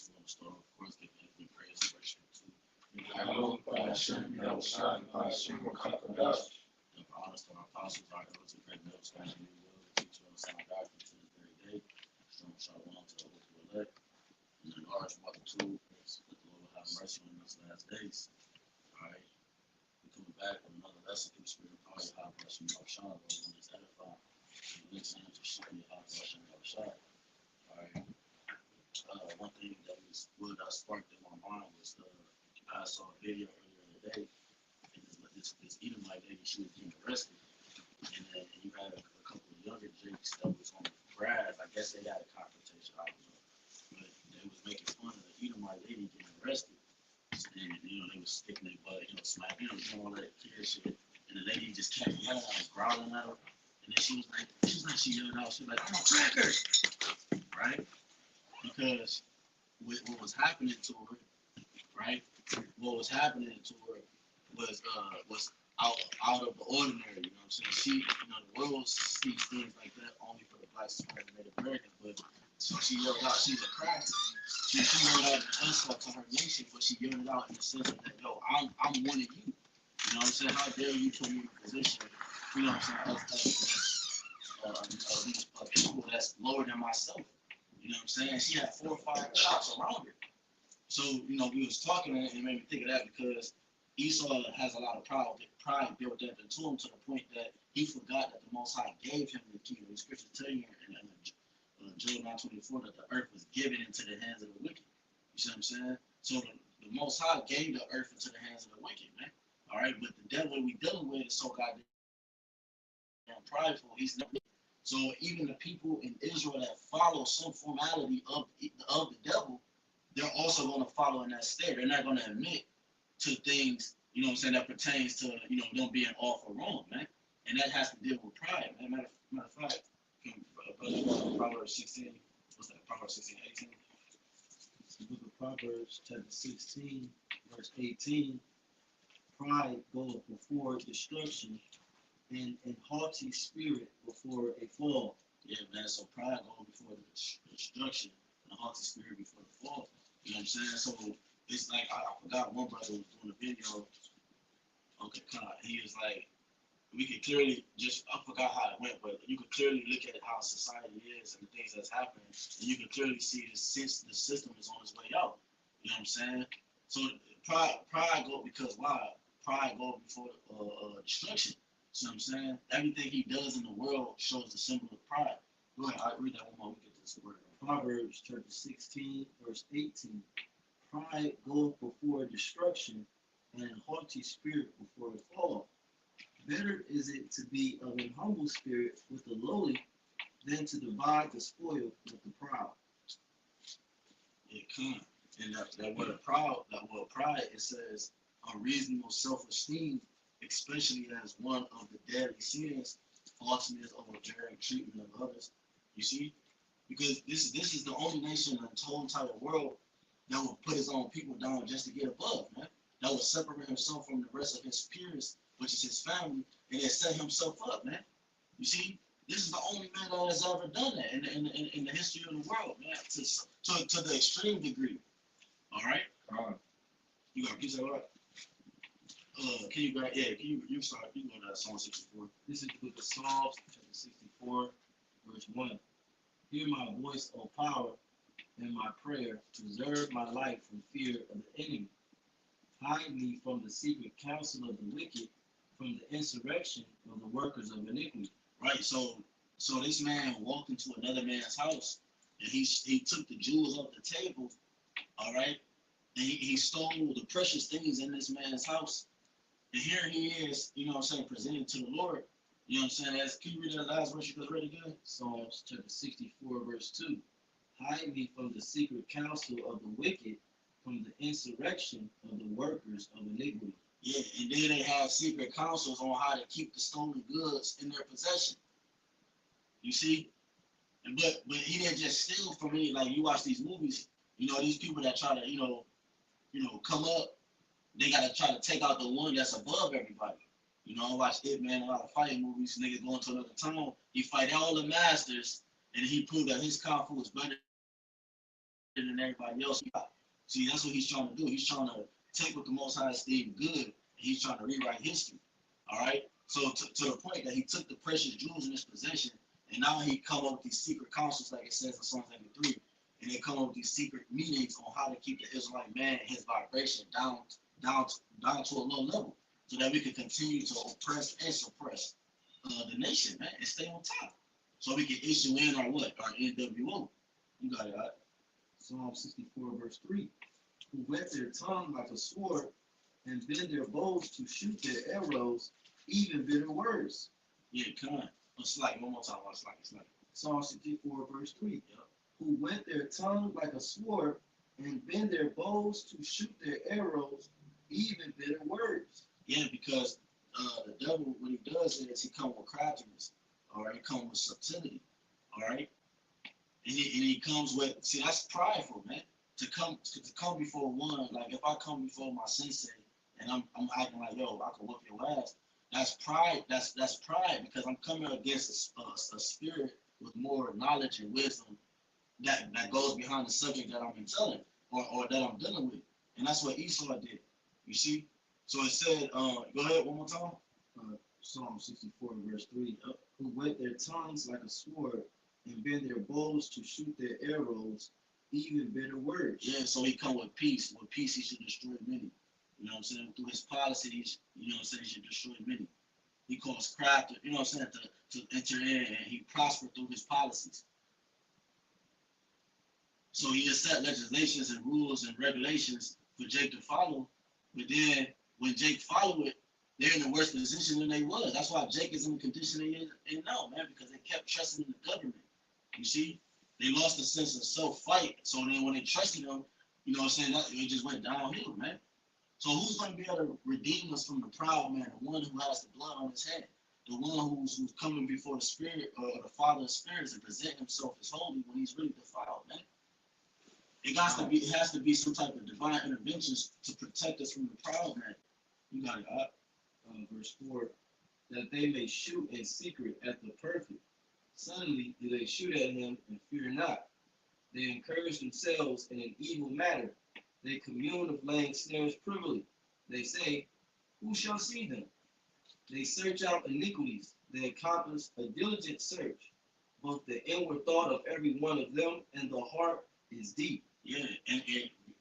just want to start, of course, giving him praise and worship to the honest and apostles, our elders, and great middle school, and you will teach us sound doctrine to this very day. Strong shalom to the hopeful elect, and the large multitude, that the Lord will have mercy on us last days. All right, we're coming back with another lesson through the Spirit of God, how blessing of Shah, Lord, when it's edified. And the next time to show you how blessing of Shah. All right. One thing that was what sparked in my mind was I saw a video earlier today, and this Edomite lady, she was getting arrested, and then you had a couple of younger jakes that was on the grass. I guess they had a confrontation, I don't know, but they was making fun of the Edomite lady getting arrested, and they was sticking their butt, smacking her, doing all that kid shit, and the lady just kept yelling at her, growling at her, and then she yelled out, she was like, "I'm a cracker," right? Because what was happening to her, right? What was happening to her was out of the ordinary. You know what I'm saying? She, the world sees things like that only for the blacks and Native Americans. But so she yelled out, she's a cracker. She yelled out an insult to her nation, but she yelled it out in the sense of that, yo, I'm one of you. You know what I'm saying? How dare you put me in a position? You know what I'm saying? Of people that's lower than myself. You know what I'm saying? She had 4 or 5 cops around her. So, we was talking and it made me think of that because Esau has a lot of pride built up into him to the point that he forgot that the Most High gave him the kingdom. The scripture tell you in Job 9:24 that the earth was given into the hands of the wicked. You see what I'm saying? So the Most High gave the earth into the hands of the wicked, man. All right, but the devil we dealing with is so goddamn prideful. He's not. So even the people in Israel that follow some formality of the devil, they're also going to follow in that state. They're not going to admit to things, that pertains to, them being off or wrong, man. And that has to deal with pride, man. Matter of fact, Proverbs 16, what's that, Proverbs 16, 18? The book of Proverbs, chapter 16, verse 18. Pride goeth before destruction, and haughty spirit before a fall. Yeah, man. So pride goes before the destruction, and a haughty spirit before the fall. You know what I'm saying? So it's like I forgot one brother was doing a video. Okay, he was like, we could clearly I forgot how it went, but you could clearly look at how society is and the things that's happening, and you can clearly see the system is on its way out. You know what I'm saying? So pride go because why? Pride go before destruction. You know what I'm saying? Everything he does in the world shows the symbol of pride. Go ahead, I read that one more. We get this word. Proverbs chapter 16, verse 18. Pride goeth before destruction, and an haughty spirit before a fall. Better is it to be of an humble spirit with the lowly than to divide the spoil with the proud. Yeah, come. And that word pride, it says unreasonable self-esteem, especially as one of the deadly sins, falseness of overbearing treatment of others. You see? Because this is the only nation in the whole entire world that will put his own people down just to get above, man. That will separate himself from the rest of his peers, which is his family, and then set himself up, man. You see? This is the only man that has ever done that in the history of the world, man, to the extreme degree. All right? You got a piece of what? Can you grab? Yeah, you start? You go to Psalm 64. This is the book of Psalms, chapter 64, verse 1. Hear my voice, O power, and my prayer. Preserve my life from fear of the enemy. Hide me from the secret counsel of the wicked, from the insurrection of the workers of iniquity. Right. So this man walked into another man's house, and he took the jewels off the table. All right. And he stole the precious things in this man's house. And here he is, presented to the Lord. You know what I'm saying? Can you read that last verse you just read again? Psalms chapter 64, verse 2. Hide me from the secret counsel of the wicked, from the insurrection of the workers of iniquity. Yeah, and then they have secret counsels on how to keep the stolen goods in their possession. You see? But he didn't just steal from me. Like you watch these movies, these people that try to, come up, they gotta try to take out the one that's above everybody. I watch It Man, a lot of fighting movies. Nigga going to another town, he fight all the masters, and he proved that his kung fu was better than everybody else. See, that's what he's trying to do. He's trying to take what the Most High is deemed good, and he's trying to rewrite history. All right. So to the point that he took the precious jewels in his possession, and now he come up with these secret councils, like it says in Psalms 83, and they come up with these secret meetings on how to keep the Israelite man and his vibration down to a low level, so that we can continue to oppress and suppress the nation, man, and stay on top. So we can issue in our what? Our NWO. You got it, right? Psalm 64, verse 3. Who whet their tongue like a sword and bend their bows to shoot their arrows, even bitter words. Yeah, come on. It's like one more time. It's like. Psalm 64, verse 3. Yep. Who whet their tongue like a sword and bend their bows to shoot their arrows, even bitter words. Yeah, because the devil, what he does is he comes with craftiness, all right? He comes with subtlety, all right? And he comes with, see, that's prideful, man. To come before one, like if I come before my sensei and I'm acting like, yo, I can whoop your ass, that's pride. That's pride, because I'm coming against a spirit with more knowledge and wisdom that goes behind the subject that I'm telling or that I'm dealing with. And that's what Esau did. You see? So it said, go ahead one more time. Psalm 64, verse 3. Who whet their tongues like a sword and bend their bows to shoot their arrows, even bitter words. Yeah, so he come with peace. With peace, he should destroy many. You know what I'm saying? Through his policies, you know what I'm saying, he should destroy many. He calls craft, you know what I'm saying, to enter in, and he prospered through his policies. So he has set legislations and rules and regulations for Jake to follow. But then when Jake followed it, they're in a worse position than they was. That's why Jake is in the condition they is in now, man, because they kept trusting in the government. You see? They lost the sense of self-fight. So then when they trusted him, you know what I'm saying, it just went downhill, man. So who's going to be able to redeem us from the proud man, the one who has the blood on his head, the one who's coming before the Spirit or the Father of spirits and present himself as holy when he's really defiled, man? It has to be some type of divine interventions to protect us from the proud man. You got it, verse 4, that they may shoot in secret at the perfect. Suddenly do they shoot at him and fear not. They encourage themselves in an evil matter. They commune of laying snares privily. They say, who shall see them? They search out iniquities. They accomplish a diligent search. Both the inward thought of every one of them and the heart is deep. Yeah, and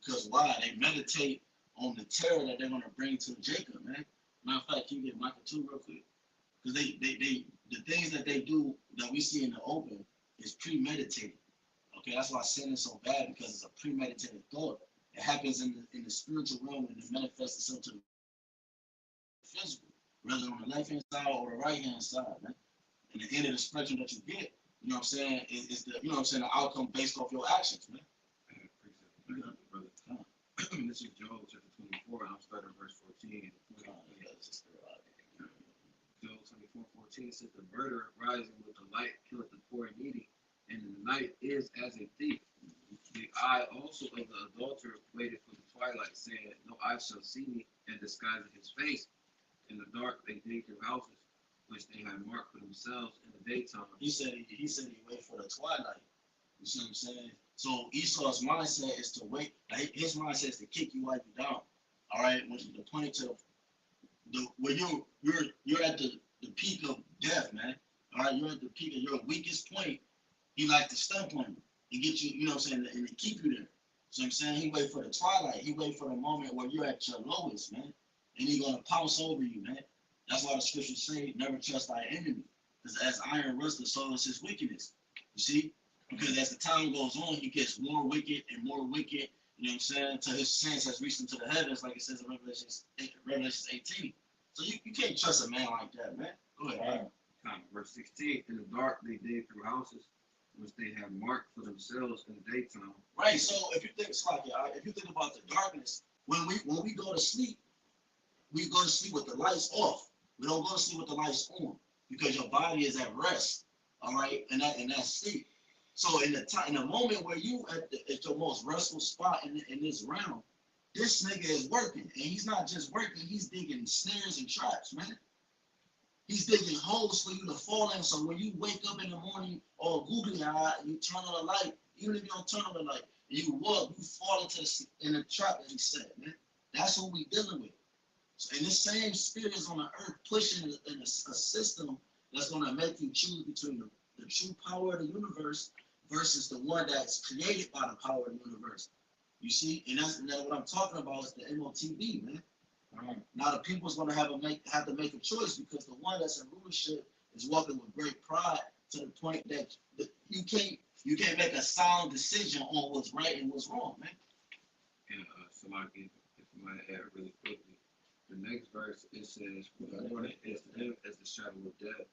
because why? They meditate on the terror that they're going to bring to Jacob, man. Matter of fact, can you get Michael 2 real quick? Because the things that they do that we see in the open is premeditated. Okay, that's why sin is so bad, because it's a premeditated thought. It happens in the spiritual realm and it manifests itself to the physical, whether on the left hand side or the right hand side, man. And the end of the spectrum that you get, you know what I'm saying, is the, you know what I'm saying, the outcome based off your actions, man. This is Job chapter 24, and I'm starting verse 14. Job 24:14 says, the murderer rising with the light killeth the poor and needy, and the night is as a thief. The eye also of the adulterer waited for the twilight, saying, no eye shall see me, and disguising his face. In the dark they dig their houses, which they had marked for themselves in the daytime. He said he wait for the twilight. You see what I'm saying? So Esau's mindset is to wait. Like his mindset is to kick you right down. All right, when the point to where you're at the peak of death, man. All right, you're at the peak of your weakest point. He like to step on you and get you, you know what I'm saying, and to keep you there. So I'm saying he wait for the twilight. He wait for the moment where you're at your lowest, man. And he's gonna pounce over you, man. That's why the scriptures say, never trust thy enemy. Because as iron rusts, so is his wickedness. You see? Because as the time goes on, he gets more wicked and more wicked, you know what I'm saying, until his sins has reached into the heavens, like it says in Revelation 18. So you can't trust a man like that, man. Go ahead. Verse 16, in the dark they dig through houses, which they have marked for themselves in the daytime. Right, so if you think, if you think about the darkness, when we go to sleep, we go to sleep with the lights off. We don't go to sleep with the lights on, because your body is at rest, all right, and that's sleep. So in the moment where you at your most restful spot in this realm, this nigga is working, and he's not just working, he's digging snares and traps, man. He's digging holes for you to fall in. So when you wake up in the morning all googly eyed, you turn on the light, even if you don't turn on the light, you walk, you fall in the trap that he said, man. That's what we dealing with. So, and this same spirit is on the earth pushing in a system that's going to make you choose between the true power of the universe versus the one that's created by the power of the universe. You see, and that's what I'm talking about is the MOTB, man. Now the people's going to have to make a choice because the one that's in rulership is walking with great pride to the point that you can't make a sound decision on what's right and what's wrong, man. And somebody, if you might add really quickly, the next verse it says, "For the morning is to him as the shadow of death,"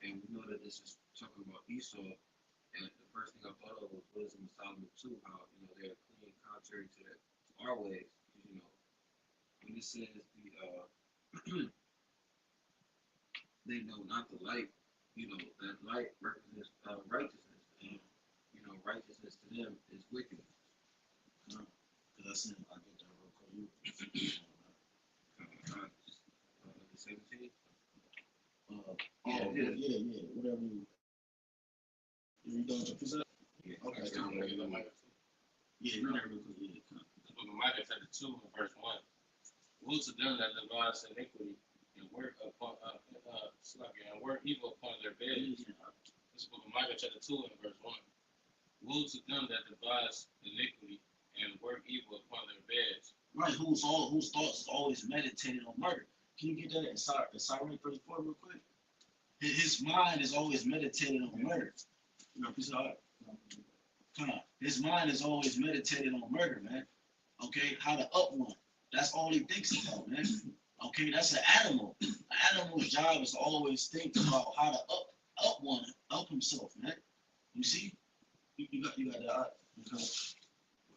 and we know that this is talking about Esau. And the first thing I thought of was Wisdom of Solomon too, how they're clean contrary to our ways. When it says they know not the light, that light represents righteousness, and righteousness to them is wickedness. Because I get that real quick. 17. Yeah. Whatever you done to present. Yeah. Okay. Yeah, You never real quick. Yeah. The book of Micah chapter 2 and verse 1. Woe to them that devise iniquity and work evil upon their beds. This book of Micah chapter 2 and verse 1. Woe to them that devise iniquity and work evil upon their beds. Right, whose thoughts is always meditating on murder. Can you get that in Psalm 34 real quick? His mind is always meditating on murder. Come on. His mind is always meditating on murder, man. Okay, how to up one. That's all he thinks about, man. Okay, that's an animal. An animal's job is to always think about how to up himself, man. You see? You got that. Okay.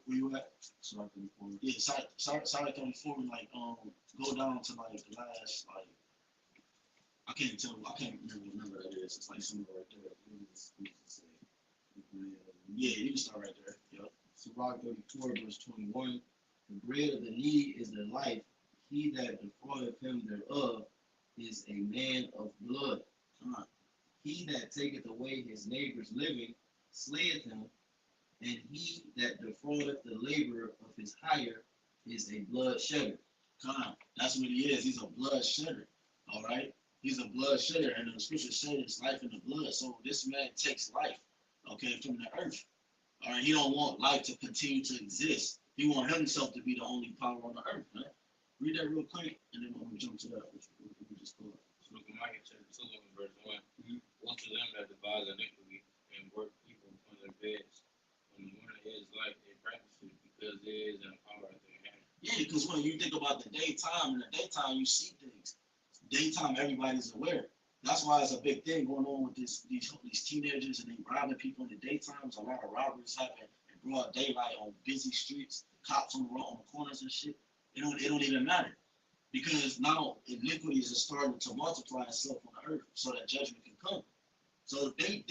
Where you at? Sorry, 34. Yeah, sorry 34 and go down to the last I can't remember what number that is. It's somewhere right there. Yeah, you can start right there. Yep. Sirach 34, verse 21. The bread of the needy is their life. He that defraudeth him thereof is a man of blood. Come on. He that taketh away his neighbor's living slayeth him, and he that defraudeth the labor of his hire is a blood shedder. Come on. That's what he is. He's a blood shedder. All right? He's a blood shedder, and the scripture says it's life in the blood. So this man takes life, okay, from the earth. All right? He don't want life to continue to exist. He wants himself to be the only power on the earth, man. Read that real quick, and then we'll jump to that. We just go. Look at Micah chapter 2 and verse 1. Woe to them that devise iniquity and work evil upon their beds. When the morning is light, they practice it because there is an power at their hand. Yeah, because when you think about the daytime, in the daytime you see things. Daytime, everybody's aware. That's why it's a big thing going on with these teenagers and they robbing people in the daytime. There's a lot of robberies happening in broad daylight on busy streets, cops on the corners and shit. It don't even matter. Because now iniquity is starting to multiply itself on the earth so that judgment can come. So they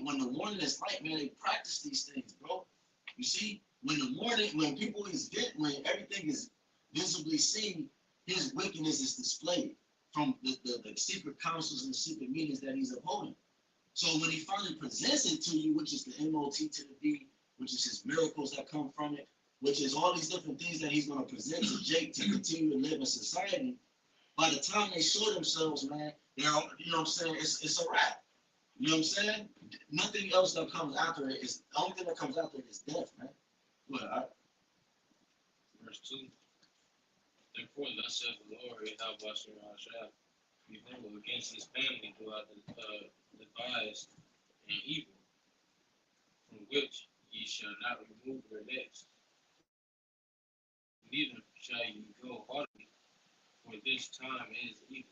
when the morning is light, man, they practice these things, bro. You see, when everything is visibly seen, his wickedness is displayed from the secret councils and secret meetings that he's upholding. So when he finally presents it to you, which is the MOT to the B, which is his miracles that come from it, which is all these different things that he's going to present to Jake to continue to live in society, by the time they show themselves, man, you know what I'm saying, it's a wrap. You know what I'm saying? Nothing else that comes after it is, the only thing that comes after it is death, man. Well, Verse 2. Therefore, thus saith the Lord, Yahweh Shah, behold, against his family do I devise an evil, from which ye shall not remove your necks, neither shall ye go heartily, for this time is evil.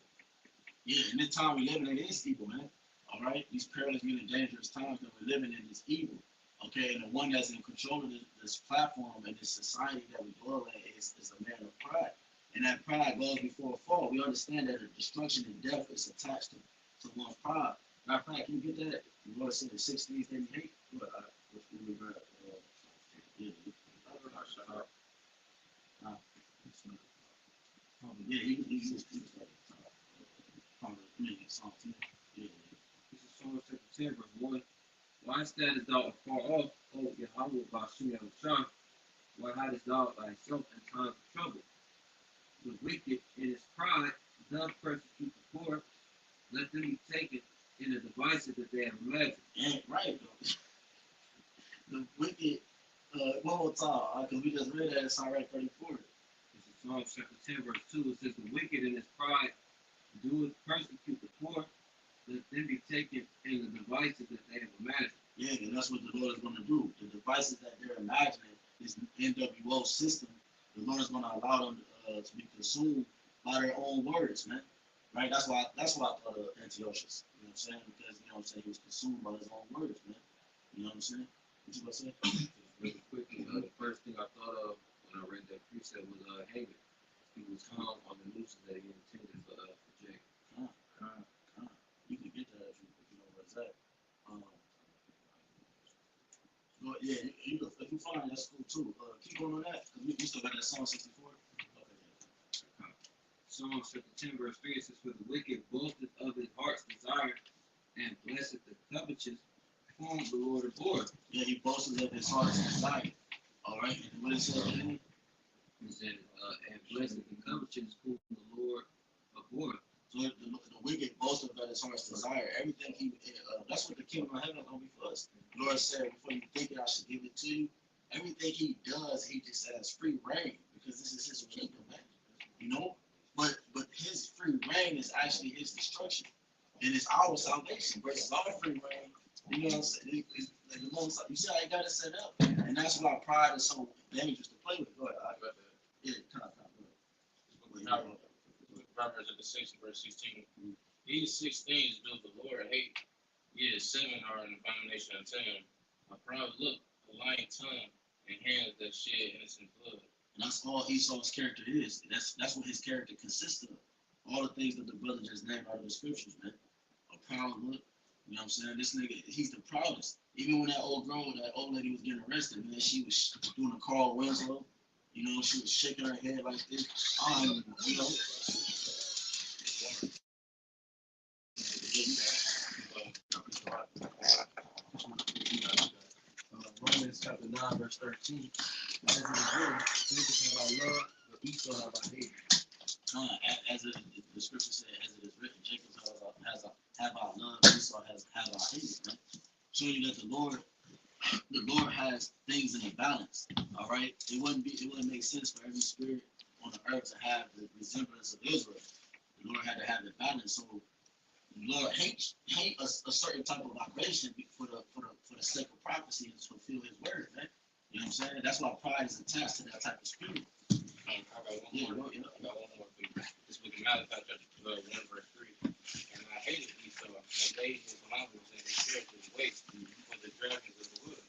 yeah, in this time we live in, it is evil, man. All right? These perilous and dangerous times that we're living in is evil. Okay, and the one that's in control of this platform and this society that we dwell in is a man of pride. And that pride goes before a fall. We understand that the destruction and death is attached to one's pride. Matter of fact, can you get that? You want to say the 6 things that you hate? What, yeah, he just probably Psalm 10. Yeah. This is Psalm chapter 10, verse 1. Why standest thou afar off, O Yahweh Bashu Yahushua? Why hidest thou thyself in times of trouble? The wicked in his pride doth persecute the poor. Let them be taken in the devices that they have imagined. Ain't right, though. The wicked, one more time, because we just read that in Psalm 34. This is Psalm chapter 10, verse 2. It says, the wicked in his pride doeth persecute the poor. Let them be taken in the devices that they have imagined. Yeah, and that's what the Lord is going to do. The devices that they're imagining, this NWO system, the Lord is going to allow them to be consumed by their own words, man. Right? That's why I thought of Antiochus. You know what I'm saying? Because, you know what I'm saying, he was consumed by his own words, man. You know what I'm saying? What you about to say? Really quickly, the first thing I thought of when I read that precept was Haman. He was calm on the nooses that he intended for Jake. You can get that if you know where it's at. But yeah, if you find it, that's cool too. Keep going on that, because we still got that Psalm 64. Okay. Psalm chapter 10, verse 3, it says, for the wicked boasteth of his heart's desire, and blesseth the covetous, whom the Lord abhorreth. Yeah, he boasts of his heart's desire. All right, and what it says again? He said, and blesseth the covetous, whom the Lord abhorreth. So the wicked boasts of his heart's desire. Everything that's what the kingdom of heaven is going to be for us. The Lord said, before you think it, I should give it to you. Everything he does, he just has free reign, because this is his kingdom, man. You know? But his free reign is actually his destruction. And it's our salvation versus our free reign. You know what I'm saying? It's like the most, you see how he got it set up? And that's why pride is so dangerous to play with. Go ahead. Yeah, time. Proverbs of the 6th verse 16. These 6 things do the Lord hate. Yet 7 are an abomination unto him. A proud look, a lying tongue, and hands that shed innocent blood. And that's all Esau's character is. That's what his character consists of. All the things that the brother just named out of the scriptures, man. A proud look. You know what I'm saying? This nigga, he's the proudest. Even when that old lady was getting arrested, man, she was doing a Carl Winslow. You know, she was shaking her head like this. You know. Romans chapter 9, verse 13. As it is written, Jacob have I loved, but Esau have I hated. The scripture said, as it is written, Jacob have I loved, Esau have I hated, man. Showing you that the Lord has things in a balance. All right, it wouldn't make sense for every spirit on the earth to have the resemblance of Israel. The Lord had to have the balance. So the Lord hate a certain type of vibration for the sake of prophecy and to fulfill His word, man. You know what I'm saying? That's why pride is attached to that type of spirit. I got one more thing. This book of Malachi, chapter 12, 1 verse 3. And I hated Esau, and laid his mountains and his characters waste for the dragons of the wilderness.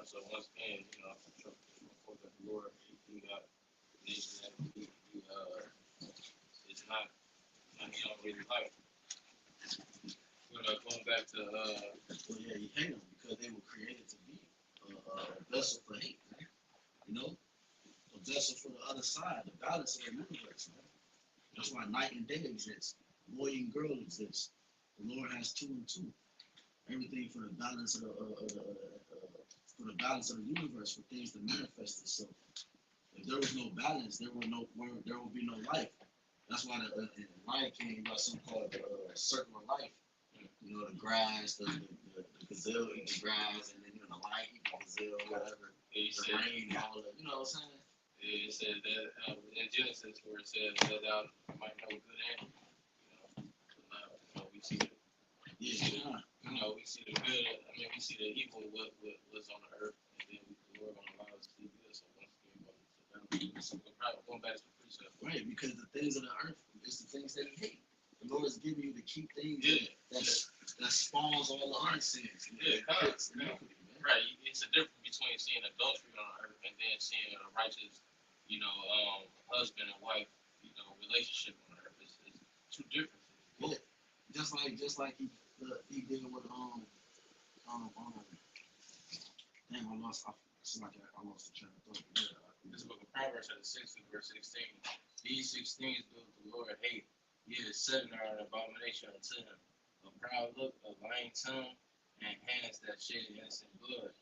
So once again, before the Lord, he got nations that it's not he don't really like. But going back to well, yeah, he hated them because they were created to be a vessel for hate, man. You know, a vessel for the other side, the balance of the universe, man. That's why night and day exists, boy and girl exists. The Lord has 2 and 2. Everything for the balance of the universe, for things to manifest itself. If there was no balance, there would be no life. That's why in Lion King, you got something called the circle of life. You know, the grass, the gazelle eats the grass, and then the lion eats the gazelle, whatever. The rain, all that. You know what I'm saying? It said that in Genesis, where it says that thou might know good and we see the we see the good. I mean, we see the evil what's on the earth, and then the Lord gonna allow us to see good. So once again, going back to the precept. Right, because the things of the earth is the things that He hate. The Lord is giving you to keep things that spawns all the unsins. Right. It's a difference between seeing adultery on the earth and then seeing a righteous, husband and wife, relationship on the earth. It's two differences. Yeah. Just like he did with damn, I lost the train of thought. This book of Proverbs chapter 6 verse 16. These 6 things do the Lord hate. Yet 7 are an abomination unto him. A proud look, a lying tongue, and hands that shed innocent blood,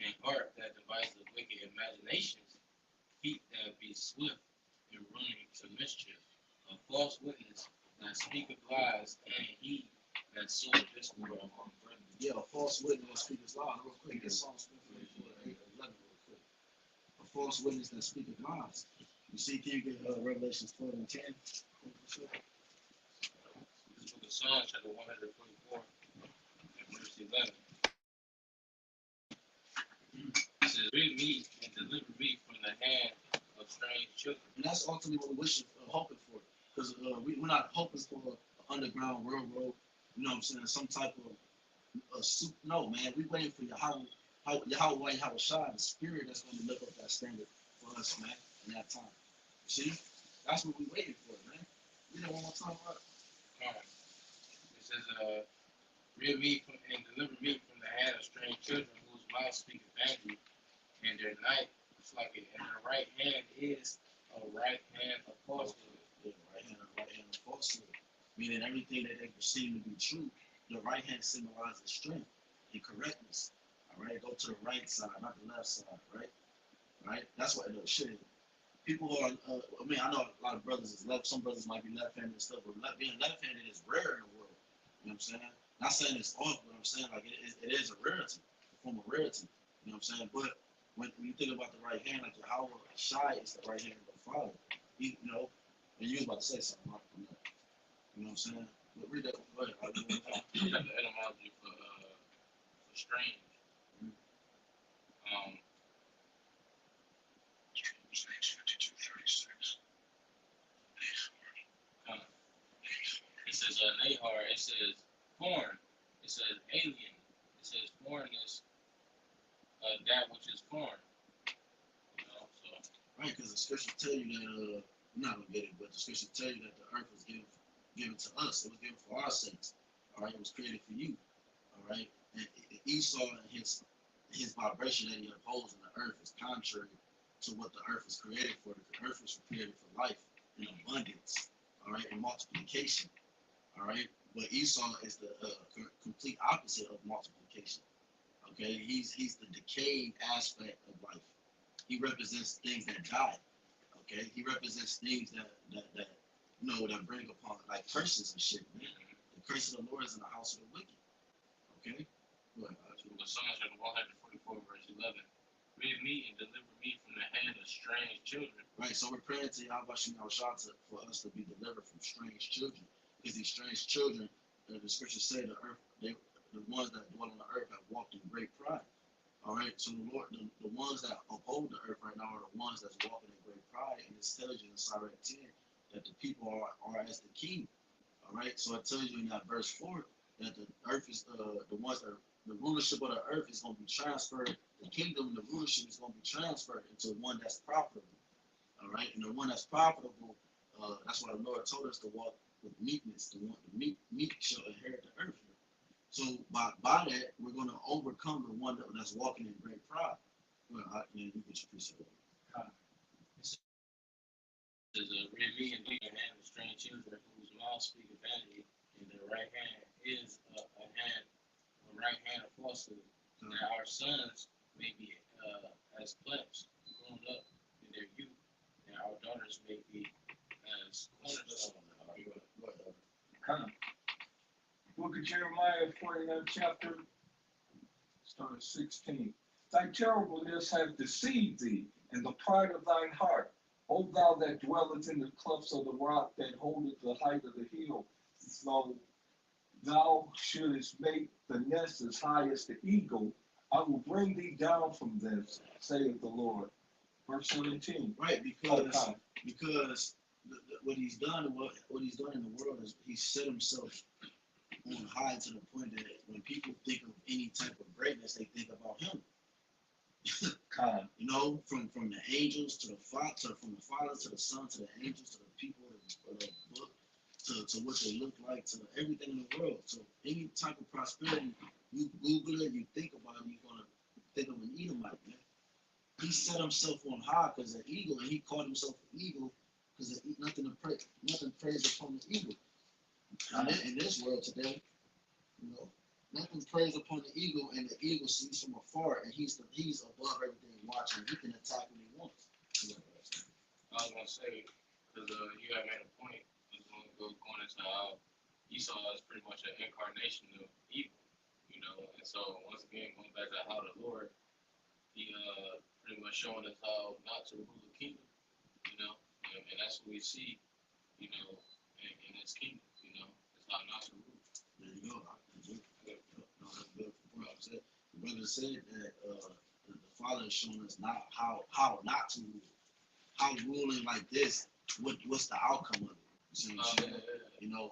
and heart that devises wicked imaginations, feet that be swift in running to mischief, a false witness that speaketh lies, and he that soweth discord among brethren. Yeah, a false witness that speaketh lies. Real quick, get Psalms 24, 8, 11 real quick. A false witness that speaketh lies. You see, can you get Revelations 12 and 10? This book of Psalms, chapter 144, and verse 11. It says, "Rid me and deliver me from the hand of strange children." And that's ultimately what we're wishing, hoping for. Because we're not hoping for an underground railroad, you know what I'm saying, some type of soup. No, man, we're waiting for Yahweh Shai, the spirit that's going to lift up that standard for us, man, in that time. See? That's what we're waiting for, man. You know what I'm talking about? It says, "Rid me from and deliver me from the hand of strange children, whose mouth speaketh vanity, and their night is like it, and their right hand is a right hand of falsehood." Yeah, right hand of falsehood. Meaning everything that they perceive to be true, the right hand symbolizes strength and correctness. All right, go to the right side, not the left side, right? Right? That's what it should. People are, I know a lot of brothers is left. Some brothers might be left-handed and stuff, but being left-handed is rare in the world. You know what I'm saying? Not saying it's off, but I'm saying like it is a rarity, a form of rarity. You know what I'm saying? But when you think about the right hand, like Yahweh Shai is the right hand of the Father. You know, and you was about to say something, right? You know what I'm saying? But read that. Go ahead. The etymology for strange. Page 5236. It says Nahar. It says foreign. It says alien. It says foreignness. That which is foreign. You know, so. Right, because the scripture tell you that you're not gonna get it, but the scripture tell you that the earth was given to us. It was given for our sakes. All right, it was created for you. All right, and Esau and his vibration that he upholds in the earth is contrary to what the earth was created for. The earth was created for life and abundance. All right, and multiplication. All right, but Esau is the complete opposite of multiplication. Okay, he's the decayed aspect of life. He represents things that die. Okay, he represents things that that bring upon like curses and shit. Man. The curse of the Lord is in the house of the wicked. Okay, but Psalms 144 verse 11. "Rid me and deliver me from the hand of strange children." Right, so we're praying to Yahweh Shai for us to be delivered from strange children, because these strange children, the scriptures say the ones that dwell on the earth have walked in great pride. All right, so the Lord, the ones that uphold the earth right now are the ones that's walking in great pride, and it tells you in Sirach 10 that the people are as the king. All right, so it tells you in that verse 4 that the earth is the ones that the rulership of the earth is going to be transferred. The kingdom, the rulership is going to be transferred into one that's profitable. All right, and the one that's profitable, that's why the Lord told us to walk with meekness. The meek shall inherit the earth. So by that, we're going to overcome the one that's walking in great pride. Well, you get your piece of it. It says, "Rid me and lead the hand of strange children, whose mouth speaketh vanity, and their right hand is a right hand of falsehood, that our sons may be as plebs, grown up in their youth, and our daughters may be as cornerstones." Book of Jeremiah, 49th chapter, start at 16. "Thy terribleness hath deceived thee, and the pride of thine heart. O thou that dwellest in the clefts of the rock, that holdeth the height of the hill, though thou shouldest make the nest as high as the eagle, I will bring thee down from thence, saith the Lord." Verse 17. Right, because what he's done, what he's done in the world is he set himself on high to the point that when people think of any type of greatness, they think about him. You know, from the angels to the Father, from the Father to the Son to the angels to the people of the book to what they look like to everything in the world. So any type of prosperity, you Google it, you think about it, you're gonna think of an Edomite, man. He set himself on high because an eagle, and he called himself an eagle because nothing prays upon the eagle. In this world today, you know, Nothing preys upon the eagle, and the eagle sees from afar, and he's above everything watching. He can attack when he wants. I was gonna say, because you had made a point, going into how Esau is pretty much an incarnation of evil, and so once again, going back to how the Lord, he pretty much showing us how not to rule the kingdom, and that's what we see, in his kingdom, it's how not to rule. There you go. No, that's good. The brother said that the Father is showing us not how not to rule. How ruling like this, what's the outcome of it? You see what I'm saying?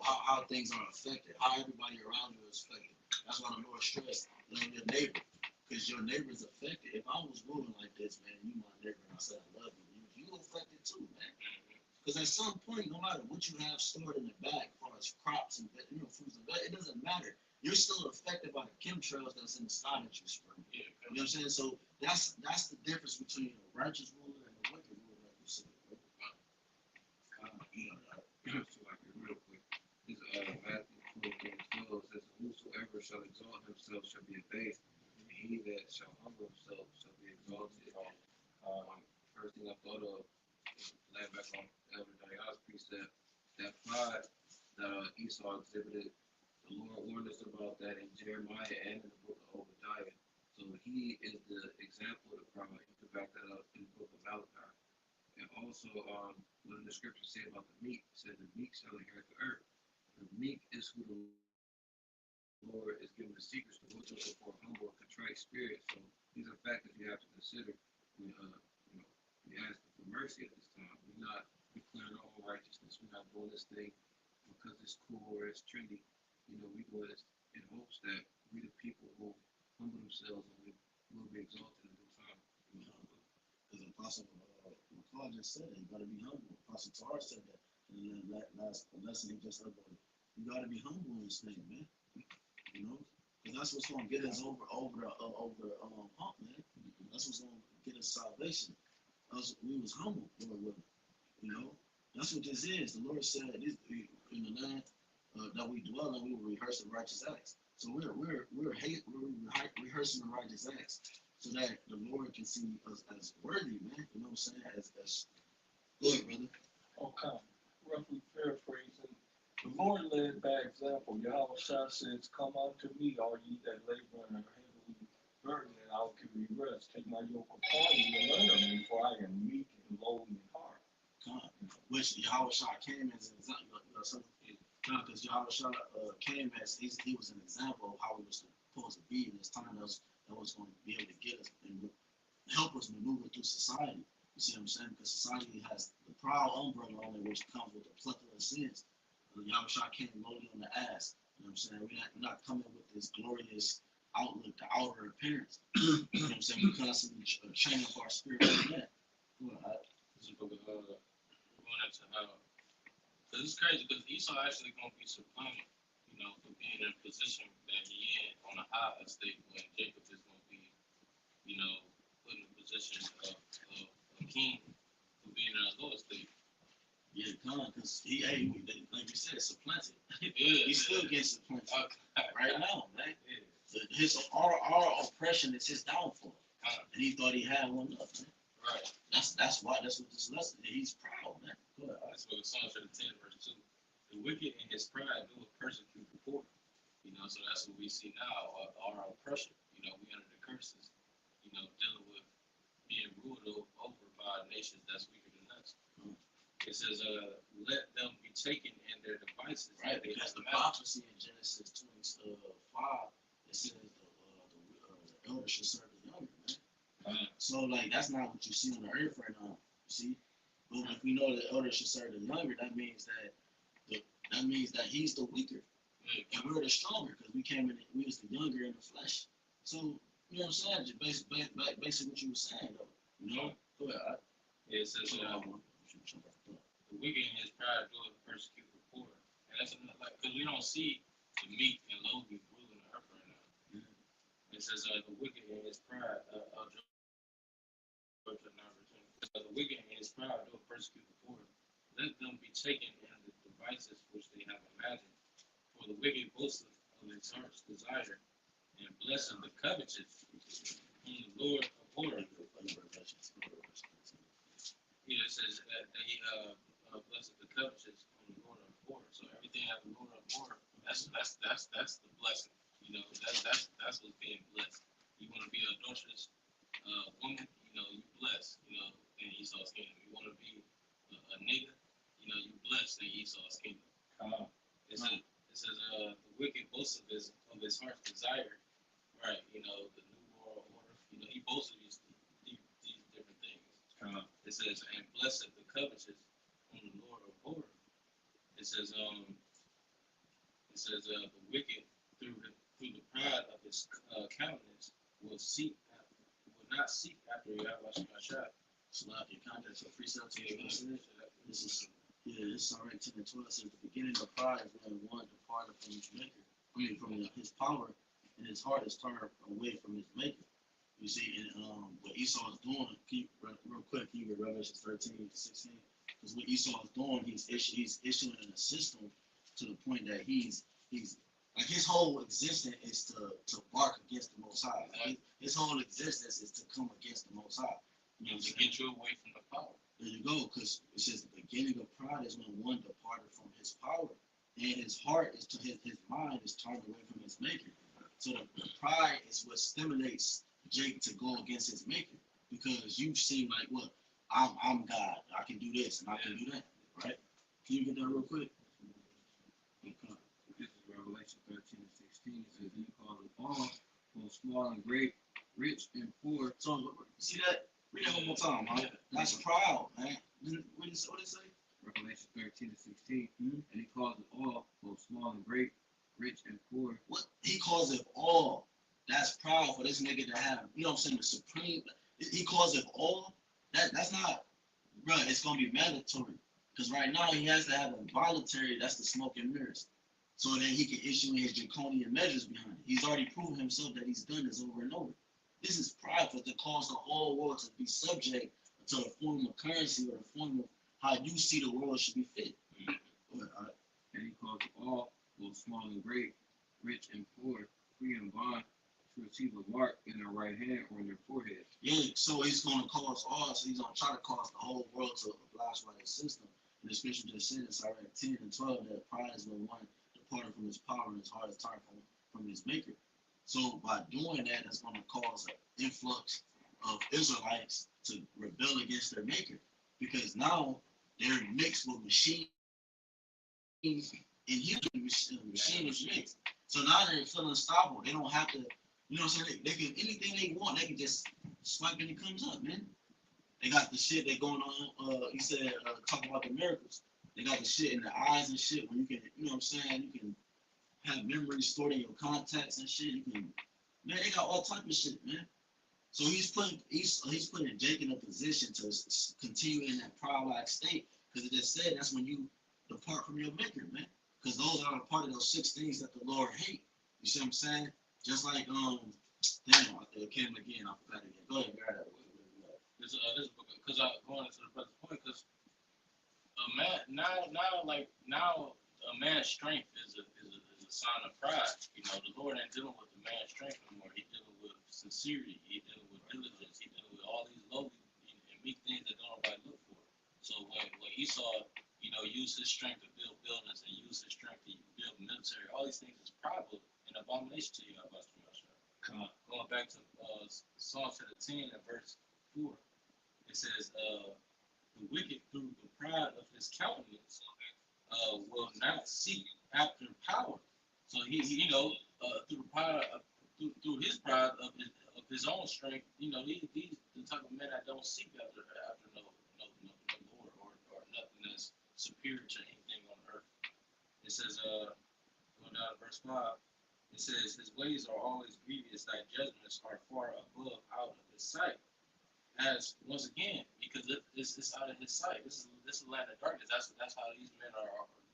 How things are affected, how everybody around you is affected. That's why the Lord stressed on your neighbor, because your neighbor is affected. If I was ruling like this, man, you my neighbor, and I said I love you, you affected too, man. Because at some point, no matter what you have stored in the back, as far as crops and foods and it doesn't matter. You're still affected by the chemtrails that's in the sky that you spray. You know what I'm saying? So that's the difference between a righteous ruler and a wicked ruler, like you said. So like real quick, this Matthew 24:12 says, "Whosoever shall exalt himself shall be abased, and he that shall humble himself shall be exalted." First thing I thought of, laying back on Elder Diaz's precept, that pride that Esau exhibited. The Lord warned us about that in Jeremiah and in the book of Obadiah. So he is the example of the pride. You can back that up in the book of Malachi. And also, what the scriptures say about the meek, it said the meek shall inherit the earth. The meek is who the Lord is giving the secrets to, which is for a humble and contrite spirit. So these are factors you have to consider when we ask for mercy at this time. We're not declaring our own righteousness. We're not doing this thing because it's cool or it's trendy. We do it in hopes that we the people who humble themselves and we will be exalted in due time. Because Apostle McCall just said it, you got to be humble. Apostle Tar said that in the last lesson he just uploaded. You got to be humble in this thing, man. Because that's what's going to get us over the hump, man. That's what's going to get us salvation. We was humble, Lord willing. That's what this is. The Lord said, in the land that we dwell in, we will rehearse the righteous acts. So we're rehearsing the righteous acts, so that the Lord can see us as worthy, man. You know what I'm saying? As good, brother. Okay, roughly paraphrasing. The Lord led by example. Yahweh says, "Come unto me, all ye that labor and are heavily burdened, and I'll give you rest. Take my yoke upon you and learn of me, for I am meek and lowly in heart." Which Yahweh came as an example. Because Yahweh came as he was an example of how we were supposed to be in this time that was going to be able to get us and help us maneuver through society. You see what I'm saying? Because society has the proud umbrella on it, which comes with the plethora of sins. Yahweh came lowly on the ass. You know what I'm saying? We're not coming with this glorious outlook, the outer appearance. You know what I'm saying? We're constantly training for our spirit man. This is going into how, because it's crazy, because Esau actually going to be supplanted, for being in a position that he in on a high estate, when Jacob is going to be, put in a position of a king for being in a low estate. Yeah, because like you said, supplanted. Yeah, He's still getting supplanted right now, man. Yeah. Our oppression is his downfall, and he thought he had one up, man. Right. That's what this lesson. He's proud, man. That's what the Psalm 10 verse 2. The wicked in his pride do persecute the poor. So that's what we see now, our oppression. We under the curses, dealing with being ruled over by nations that's weaker than us. It says, let them be taken in their devices. Right, because the prophecy in Genesis 25, it says the elder should serve the younger, man. So, that's not what you see on the earth right now. You see? But if we know the elder should serve the younger, that means that he's the weaker. And we're the stronger, because we was the younger in the flesh. So, you know what I'm saying? Just basically what you were saying, though. Go ahead. Yeah, it says, the wicked in his pride doeth persecute the poor. And that's because we don't see the meek and lowly ruling the earth right now. Mm-hmm. It says, the wicked in his pride, the wicked in his pride doeth persecute the poor. Let them be taken in the devices which they have imagined. For the wicked boasteth of his heart's desire, and blesseth the covetous, whom the Lord abhorreth. Yeah, it says that he blessed the covetous, whom the Lord abhorreth. So everything that the Lord abhorreth, that's the blessing. You know, that's what's being blessed. You want to be an adulterous woman, you know, you blessed, you know, in Esau's kingdom. You want to be a nigga, you know, you blessed in Esau's kingdom. It says the wicked boasts of his heart's desire, right? You know, the new moral order. You know, he boasts of these different things. It says, and blessed the covetous, whom the Lord abhorreth. It says the wicked through the pride of his countenance will not seek after Yahweh Shah. So like in context of precept to this is this already 10 and 12 says the beginning of pride is when one departed from his maker. I mean from his power, and his heart is turned away from his maker. You see, and what Esau is doing, real quick, can you read Revelation 13 to 16? Because what Esau is doing, he's issuing a system to the point that he's like his whole existence is to bark against the Most High. Like his whole existence is to come against the Most High. You know, To get you away from the power. There you go, because it says the beginning of pride is when one departed from his power, and his heart is to his mind is turned away from his maker. So the pride is what stimulates Jake to go against his maker, because you seem like, what, I'm God, I can do this and I can do that, right? Can you get that real quick? This is Revelation 13 and 16. It says, he called them all, both small and great, rich and poor. So see that? Read that one more time, man. That's proud, man. What did it say? Revelation 13 and 16. And he calls it all, both small and great, rich and poor. What? He calls it all. That's proud for this nigga to have, you know what I'm saying, the supreme. He calls it all. That's not, bro, it's going to be mandatory. Because right now he has to have a voluntary, that's the smoke and mirrors. So then he can issue his draconian measures behind it. He's already proven himself that he's done this over and over. This is prideful to cause the whole world to be subject to the form of currency or the form of how you see the world should be fit. And he calls it all, both small and great, rich and poor, free and bond, to receive a mark in their right hand or in their forehead. Yeah, so he's going to cause all, so he's going to try to cause the whole world to oblige by his system. And the scripture just said, it's already 10 and 12, that pride is when one departed from his power and his heart is turned from his maker. So by doing that, it's going to cause an influx of Israelites to rebel against their maker, because now they're mixed with machines and human machine is mixed. So now they're feeling unstoppable. They don't have to, you know what I'm saying? They can anything they want. They can just swipe and it comes up, man. They got the shit that going on. You said talk about the miracles. They got the shit in the eyes and shit where you can, you know what I'm saying? You can have memories stored in your contacts and shit. You can, man, they got all type of shit, man. So he's putting Jake in a position to continue in that proud-like state, because it just said that's when you depart from your maker, man. Because those are a part of those 6 things that the Lord hate. You see what I'm saying? Just like damn, it came again. I forgot again. Go ahead, grab that. This because I going into the present point, because a man now a man's strength is a sign of pride. You know, the Lord ain't dealing with the man's strength anymore. He's dealing with sincerity. He's dealing with diligence. He's dealing with all these lowly and meek things that don't nobody look for. So when Esau, you know, used his strength to build buildings and used his strength to build military, all these things is prideful and abomination to you. Going back to Psalm 17 and verse 4, it says, the wicked through the pride of his countenance will not seek after power. So he you know, through the pride through his pride of his own strength, you know, these the type of men that don't seek after no Lord or nothing that's superior to anything on earth. It says, going down to verse 5, it says, his ways are always grievous, thy judgments are far above out of his sight. As once again, because it's out of his sight. This is a land of darkness. That's how these men are.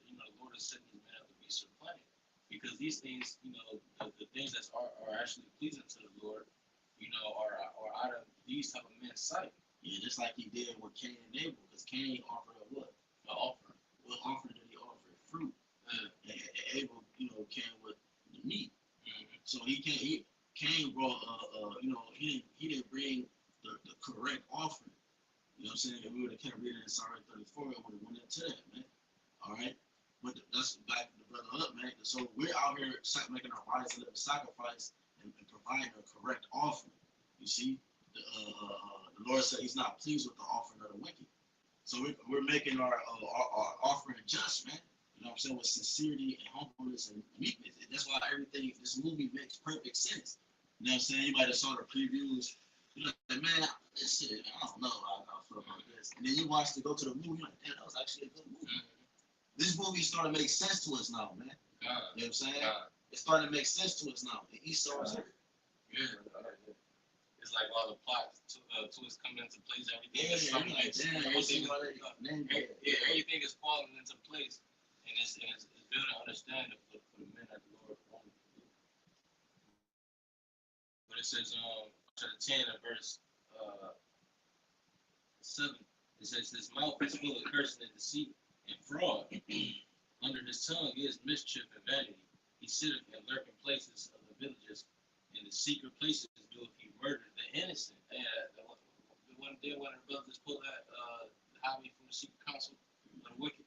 You know, the Lord is setting these men up to be supplanted, because these things, you know, the things that are actually pleasing to the Lord, you know, are out of these type of men's sight. Yeah, just like he did with Cain and Abel, because Cain offered up what? An offering. What offering did he offer? Fruit. And Abel, you know, came with, you meat. So he came brought he didn't bring the correct offering. You know what I'm saying? If we would have kept reading in Psalm 34, it would have went into that, man. All right, but that's back the brother up, man. So we're out here making our bodies a living sacrifice and providing a correct offering. You see, the Lord said He's not pleased with the offering of the wicked. So we're making our offering just, man. You know what I'm saying? With sincerity and humbleness and meekness. That's why this movie makes perfect sense. You know what I'm saying? You might have saw the previews. You're like, man, this shit, I don't know how I feel about this. And then you watch it, go to the movie, you're like, damn, that was actually a good movie. This movie starting to make sense to us now, man. You know what I'm saying? It's starting to make sense to us now. The Esau's here. Yeah. It's like all the plot twists come into place. Everything is everything is falling into place, and it's building understanding for the men that the Lord wanted to do. But it says, chapter 10 and verse 7, it says, "His mouth is full of cursing and deceit and fraud. Under his tongue is mischief and vanity. He sitteth in lurking places of the villages, in the secret places doeth he murder the innocent." And one day, one of the brothers pulled that hobby from the secret council of the wicked.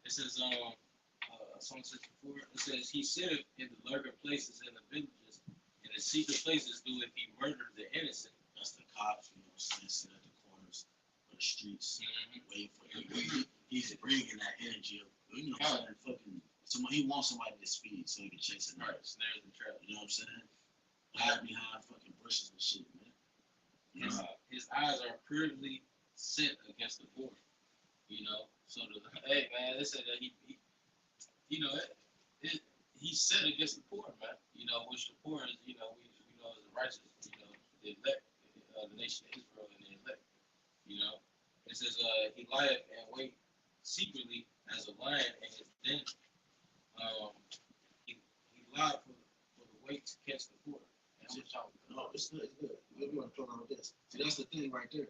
It says, Psalm 64, it says, "He sitteth in the lurking places in the villages, in the secret places doeth he murder the innocent." That's the cops, you know, sit at the corners of the streets, waiting for him. He's bringing that energy of, you know, fucking. He wants somebody to speed so he can chase it. Right, snares and traps. You know what I'm saying? Hide behind fucking bushes and shit, man. You know? His eyes are privily set against the poor. You know, so hey man, they said that he he's set against the poor, man. You know, which the poor is, you know, we know is the righteous, you know, the elect, the nation of Israel and the elect. You know, it says he lieth and wait secretly as a lion in his den. He lied for the weight to catch the poor. No, it's good. It's good. We want to talk about this. See, that's the thing right there.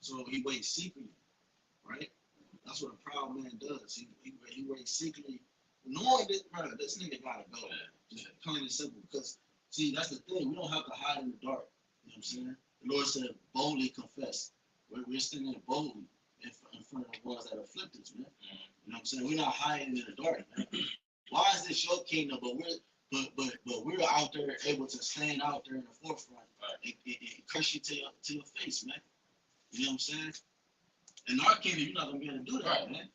So he waits secretly, right? That's what a proud man does. He waits secretly, knowing that, brother, this nigga gotta go. Just plain and simple. Because, see, that's the thing. We don't have to hide in the dark. You know what I'm saying? The Lord said, boldly confess. We're standing boldly in front of the ones that afflict us, man. You know what I'm saying? We're not hiding in the dark, man. Why is this your kingdom? But we're out there able to stand out there in the forefront and curse you to your face, man. You know what I'm saying? In our kingdom, you're not gonna be able to do that, man.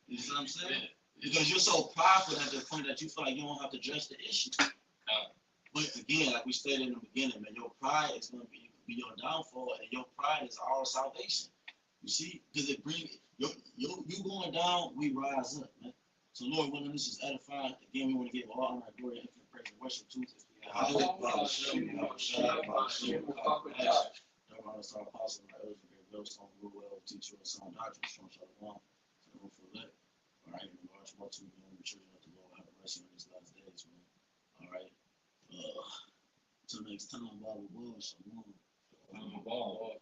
You know what I'm saying? Yeah. Because you're so prideful at the point that you feel like you don't have to address the issue. But again, like we stated in the beginning, man, your pride is gonna be your downfall, and your pride is our salvation. You see, because it brings you going down, we rise up, man. So Lord, willing, this is edifying. Again, we want to give all honor, glory, and praise and worship to teacher of sound doctrine, strong shall along, so for that. All right, in large multitude of the children of the Lord have mercy on these last days, man. All right. Till next time, Bible Boy, shalom. Ball.